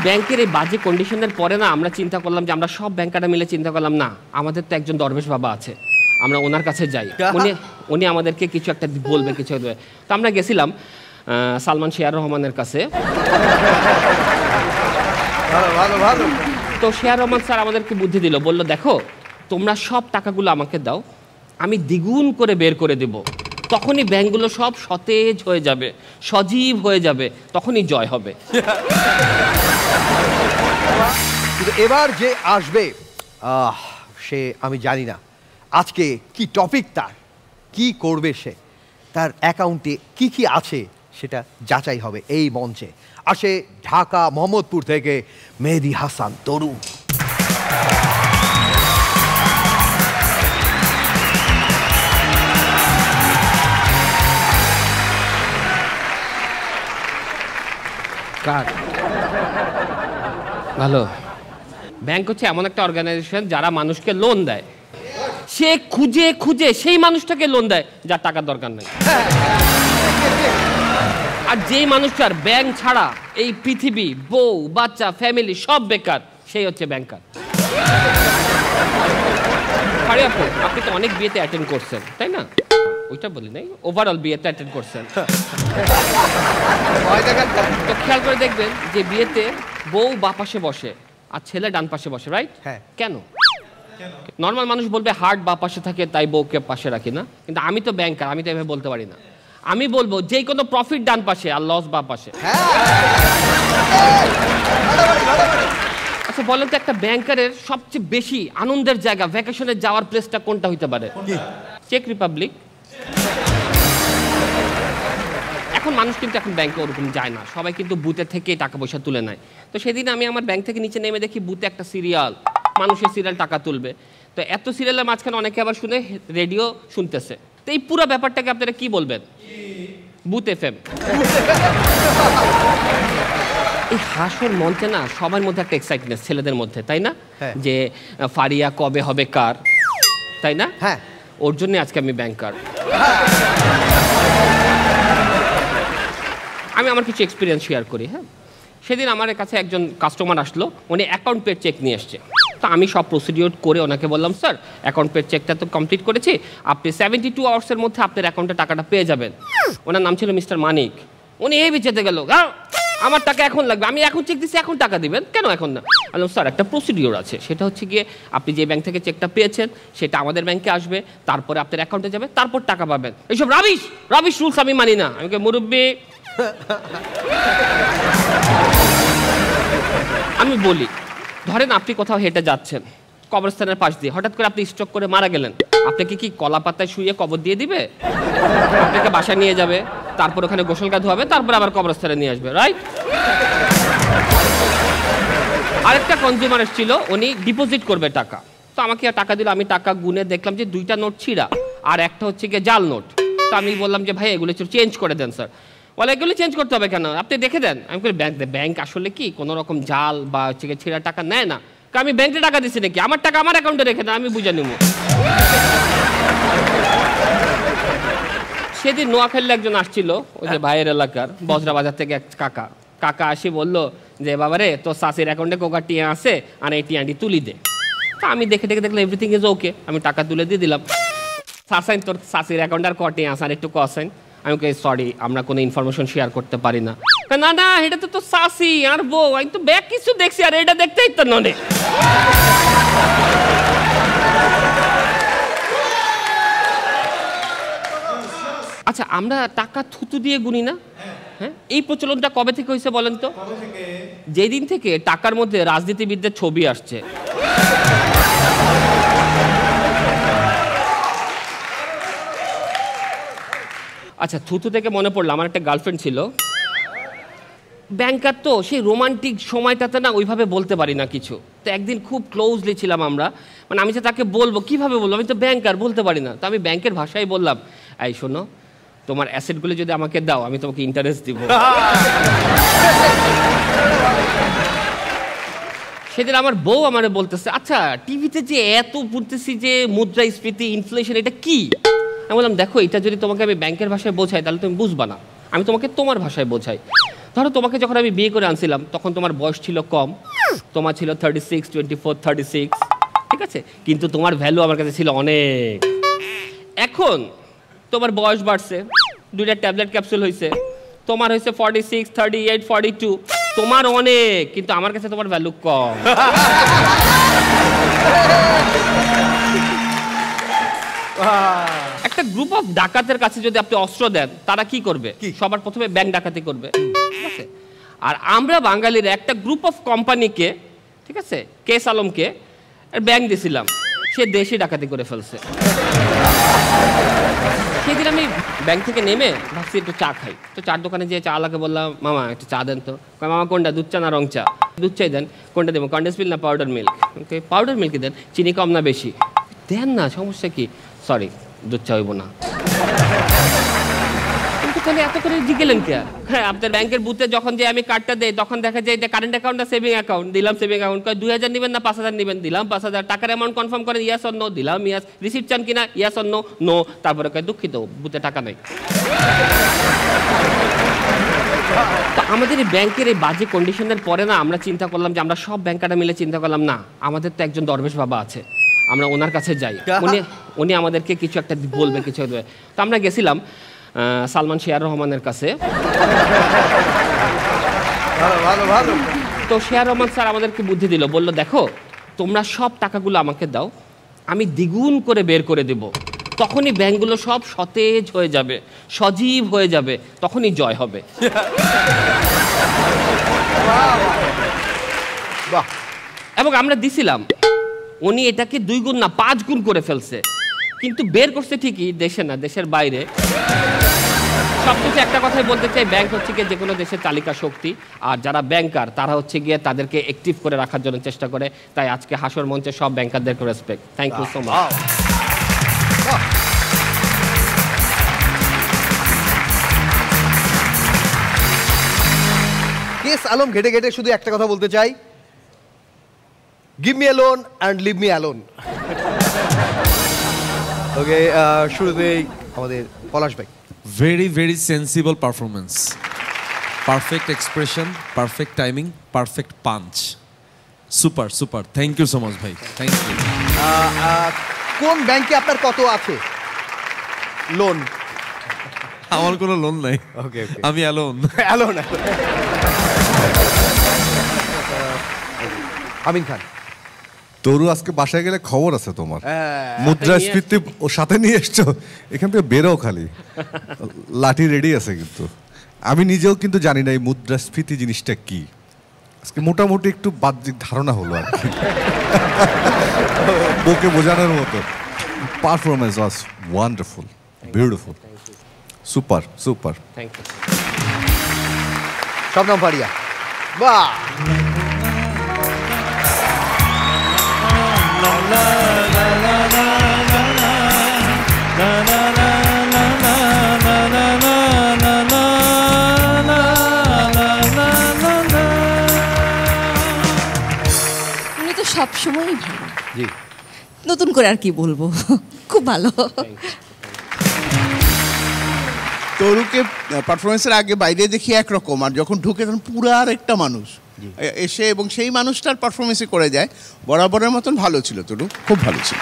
ব্যাংকের এই বাজে কন্ডিশনের পরে না আমরা চিন্তা করলাম যে আমরা সব ব্যাংকাররা মিলে চিন্তা করলাম না আমাদের তো একজন দরবেশ বাবা আছে, আমরা ওনার কাছে যাই, উনি আমাদেরকে কিছু একটা বলবে, কিছু দেবে। তো আমরা গেছিলাম সালমান শেয়ার রহমানের কাছে। তো শেয়ার রহমান স্যার আমাদেরকে বুদ্ধি দিল, বলল দেখো তোমরা সব টাকাগুলো আমাকে দাও, আমি দ্বিগুণ করে বের করে দেব, তখনই ব্যাংকগুলো সব সতেজ হয়ে যাবে, সজীব হয়ে যাবে, তখনই জয় হবে। এবার যে আসবে সে আমি জানি না আজকে কি টপিক, তার কি করবে, সে তার অ্যাকাউন্টে কি কি আছে সেটা যাচাই হবে এই মঞ্চে। আসে ঢাকা মোহাম্মদপুর থেকে মেহেদী হাসান তরু। ভালো, ব্যাংক হচ্ছে এমন একটা অর্গানাইজেশন যারা মানুষকে লোন দেয়, সে খুঁজে খুঁজে সেই মানুষটাকে লোন দেয় যার টাকার দরকার নেই। আর যেই মানুষটার ব্যাংক ছাড়া এই পৃথিবী, বউ বাচ্চা ফ্যামিলি সব বেকার, সেই হচ্ছে ব্যাংকার। আপনি তো অনেক বিয়েতে অ্যাটেন্ড করছেন তাই না? ওইটা বলি নাই, ওভারঅল বিয়েতে অ্যাটেন্ড করছেন। তো খেয়াল করে দেখবেন যে বিয়েতে বউ বা পাশে বসে আর ছেলে ডান পাশে বসে, রাইট? কেন? নর্মাল মানুষ বলবে হার্ট বা পাশে থাকে তাই বউকে পাশে রাখি না, কিন্তু আমি তো ব্যাংকার, আমি তো এভাবে বলতে পারি না। আমি বলবো যে কোনো প্রফিট ডান পাশে আর লস বা পাশে। আচ্ছা বলেন তো, একটা ব্যাংকারের সবচেয়ে বেশি আনন্দের জায়গা, ভ্যাকেশনে যাওয়ার প্লেসটা কোনটা হইতে পারে? চেক রিপাবলিক। এখন মানুষ কিন্তু এখন ব্যাংকে ওরকম যায় না, সবাই কিন্তু বুথে থেকে টাকা পয়সা তুলে নেয়। তো সেদিন আমি আমার ব্যাংক থেকে নিচে নেমে দেখি বুথে একটা সিরিয়াল, মানুষের সিরিয়াল টাকা তুলবে। তো এত সিরিয়ালের মাঝখানে অনেকে আবার শুনে রেডিও শুনতেছে। তো এই পুরো ব্যাপারটাকে আপনারা কি বলবেন? Booth FM. এই হাসর মঞ্চে না সবার মধ্যে একটা এক্সাইটমেন্ট ছেলেদের মধ্যে, তাই না? যে ফারিয়া কবে হবে কার, তাই না? হ্যাঁ, ওর জন্য আজকে আমি ব্যাংকার। আমি আমার কিছু এক্সপিরিয়েন্স শেয়ার করি। হ্যাঁ, সেদিন আমার কাছে একজন কাস্টমার আসলো, উনি অ্যাকাউন্ট পেড চেক নিয়ে এসছে। তো আমি সব প্রসিডিওর করে ওনাকে বললাম, স্যার অ্যাকাউন্ট পেড চেকটা তো কমপ্লিট করেছি, আপনি 72 আওয়ার্সের মধ্যে আপনার অ্যাকাউন্টে টাকাটা পেয়ে যাবেন। ওনার নাম ছিল মিস্টার মানিক। উনি এই বিচেতে গেল, আমার টাকা এখন লাগবে, আমি এখন চেক দিচ্ছি, এখন টাকা দিবেন কেন? এখন না। বললাম স্যার একটা প্রসিডিওর আছে, সেটা হচ্ছে গিয়ে আপনি যে ব্যাংক থেকে চেকটা পেয়েছেন সেটা আমাদের ব্যাংকে আসবে, তারপরে আপনার অ্যাকাউন্টে যাবে, তারপর টাকা পাবেন। এইসব রাবিশ রুলস আমি মানি না। আমি মুরব্বী, আমি বলি ধরেন আপনি কোথাও হেঁটে যাচ্ছেন কবরস্থানের পাশ দিয়ে, হঠাৎ করে আপনি স্ট্রোক করে মারা গেলেন, আপনাকে কি কলা পাতায় শুয়ে কবর দিয়ে দিবে? আপনাকে বাসায় নিয়ে যাবে, তারপর ওখানে গোসল গা ধোয়াবে, তারপর আবার কবরস্থানে নিয়ে আসবে, রাইট? আরেকটা কনজিউমার ছিল, উনি ডিপোজিট করবে টাকা। তো আমাকে টাকা দিল, আমি টাকা গুনে দেখলাম যে 2টা নোট ছিঁড়া আর একটা হচ্ছে গিয়ে জাল নোট। তো আমি বললাম যে ভাই এগুলো একটু চেঞ্জ করে দেন স্যার। বলে এগুলো চেঞ্জ করতে হবে কেন, আপনি দেখে দেন। আমি বলি ব্যাংক আসলে কি কোনো রকম জাল বা হচ্ছে গিয়ে ছিঁড়া টাকা নেয় না, আমি ব্যাংকে টাকা দিচ্ছি নাকি, আমার টাকা আমার অ্যাকাউন্টে রেখে দেন, আমি বুঝে নিব। সেদিন নোয়াখালীর একজন আসছিল, ওই যে ভাইয়ের এলাকার বজরা বাজার থেকে এক কাকা আসি বলল যে বাবারে তোর শাশির অ্যাকাউন্টে কোকা টিয়া আছে আর এই টিয়াটি তুলি দে। তা আমি দেখে দেখলাম এভরিথিং ইজ ওকে, আমি টাকা তুলে দিয়ে দিলাম। শাসাইন তোর শাশির অ্যাকাউন্টে আর কটিয়া আছে আর একটু কসাইন। আমি কে সরি আমরা কোনো ইনফরমেশন শেয়ার করতে পারি না। না এটা তো তোর শাশি আর বউ, আমি তো ব্যাগ কিছু দেখছি আর এটা দেখতেই তো ননে। আচ্ছা আমরা টাকা থুতু দিয়ে গুনি না? হ্যাঁ, এই প্রচলনটা কবে থেকে হয়েছে বলেন তো? যেদিন থেকে টাকার মধ্যে রাজনীতিবিদদের ছবি আসছে। আচ্ছা থুতু থেকে মনে পড়লো, আমার একটা গার্লফ্রেন্ড ছিল ব্যাংকার, তো সেই রোমান্টিক সময়টাতে না ওইভাবে বলতে পারি না কিছু। তো একদিন খুব ক্লোজলি ছিলাম আমরা, মানে আমি যে তাকে বলবো কিভাবে বলবো, আমি তো ব্যাংকার বলতে পারি না। তো আমি ব্যাংকের ভাষায় বললাম, এই শোনো তোমার অ্যাসেটগুলো যদি আমাকে দাও আমি তোমাকে ইন্টারেস্ট দিব। সেদিন আমার বউ আমারে বলতেছে, আচ্ছা টিভিতে যে এত পড়তেছি যে মুদ্রাস্ফীতি ইনফ্লেশন এটা কি? আমি বললাম দেখো এটা যদি তোমাকে আমি ব্যাংকের ভাষায় বোঝাই তাহলে তুমি বুঝবা না, আমি তোমাকে তোমার ভাষায় বোঝাই। ধরো তোমাকে যখন আমি বিয়ে করে আনছিলাম তখন তোমার বয়স ছিল কম, তোমার ছিল 36, 24, 36, ঠিক আছে, কিন্তু তোমার ভ্যালু আমার কাছে ছিল অনেক। এখন তোমার বয়স বাড়ছে, 2টা ট্যাবলেট ক্যাপসুল হয়েছে, তোমার হয়েছে 46, 38, 42, তোমার অনেক, কিন্তু আমার কাছে তোমার ভ্যালু কম। একটা গ্রুপ অফ ডাকাতের কাছে যদি আপনি অস্ত্র দেন, তারা কি করবে? সবার প্রথমে ব্যাংক ডাকাতি করবে, ঠিক আছে। আর আমরা বাঙালিরা একটা গ্রুপ অফ কোম্পানিকে, ঠিক আছে, কেস আলমকে ব্যাংক দিয়েছিলাম, সে দেশে ডাকাতি করে ফেলছে। সেদিন আমি ব্যাংক থেকে নেমে ভাবছি একটু চা খাই, তো চার দোকানে যেয়ে চা আলাকে বললাম, মামা একটু চা দেন তো। মামা কোনটা, দুধ চা না রং চা? দুধ চাই দেন। কোনটা দেবো, কন্ডেন্স মিল্ক না পাউডার মিল্ক? ওকে, পাউডার মিল্কই দেন, চিনি কম না বেশি? দেন না, সমস্যা কি? সরি, দুধ চা হইব না। কিন্তু তাহলে এত করে জিগেলেন কে? হ্যাঁ, আপনার ব্যাংকের বুথে যখন যে আমি কার্ডটা দেই তখন দেখা যায় এটা কারেন্ট অ্যাকাউন্ট না সেভিং অ্যাকাউন্ট? দিলাম সেভিং অ্যাকাউন্ট। 2000 নেবেন না 5000 নেবেন? দিলাম 5000। টাকার অ্যামাউন্ট কনফার্ম করেন, ইয়াস অর নো? দিলাম ইয়াস। রিসিপ্ট চান কিনা? ইয়াস অর নো? নো। তারপরে কয় দুঃখিত, বুথে টাকা নেই। তো আমাদের এই ব্যাংকের এই বাজে কন্ডিশনের পরে না আমরা চিন্তা করলাম যে আমরা সব ব্যাংকাররা মিলে চিন্তা করলাম, না আমাদের তো একজন দরবেশ বাবা আছে, আমরা ওনার কাছে যাই, উনি আমাদেরকে কিছু একটা বলবে, কিছু দেবে। তো আমরা গেছিলাম সালমান শিয়ার রহমানের কাছে। তো শিয়ার রহমান স্যার আমাদেরকে বুদ্ধি দিল, বলল দেখো তোমরা সব টাকাগুলো আমাকে দাও, আমি দ্বিগুণ করে বের করে দেব, তখনই ব্যাংকগুলো সব সতেজ হয়ে যাবে, সজীব হয়ে যাবে, তখনই জয় হবে। এবং আমরা দিছিলাম, উনি এটাকে 2 গুণ না 5 গুণ করে ফেলছে, কিন্তু বের করছে ঠিকই, দেশে না, দেশের বাইরে। সবকিছু একটা কথাই বলতে চাই, ব্যাংক হচ্ছে গিয়ে যে কোনো দেশের চালিকা শক্তি, আর যারা ব্যাংকার তারা হচ্ছে গিয়ে তাদেরকে অ্যাক্টিভ করে রাখার জন্য চেষ্টা করে। তাই আজকে হাসর মঞ্চে সব ব্যাংকারদেরকে respect. Thank you so much. কেস আলম ঘেটে ঘেটে শুধু একটা কথা বলতে চাই, give me alone and leave me alone. Okay, শুরুতেই আমাদের পলাশ ভাই। Very, very sensible performance. Perfect expression, perfect timing, perfect punch. Super, super. Thank you so much, bhai. Thank you. কোন ব্যাংকে আপনার কত আছে লোন? আমার কোনো লোন নাই। ওকে, আমি অ্যালোন। অ্যালোন। আমিন খান। তরু, আজকে বাসায় গেলে খবর আছে তোমার। মুদ্রাস্ফীতি ও সাথে নিয়ে এসছো, এখান থেকে বেরো, খালি লাঠি রেডি আছে। কিন্তু আমি নিজেও কিন্তু জানি না এই মুদ্রাস্ফীতি জিনিসটা কি। আজকে মোটামুটি একটু বাহ্যিক ধারণা হলো আর কি, বউকে বোঝানোর মতো। Performance was wonderful, beautiful, super super. Thank you. Shabnam Faria. বাহ, উনি তো সবসময়ই ভালো। জি, নতুন করে আর কি বলবো, খুব ভালো। তরুকে পারফরমেন্সের আগে বাইরে দেখি একরকম, আর যখন ঢুকে তখন পুরো আর একটা মানুষ এসে এবং সেই মানুষটার পারফরমেন্সে করে যায়। বরাবরের মতন ভালো ছিল তরু, খুব ভালো ছিল।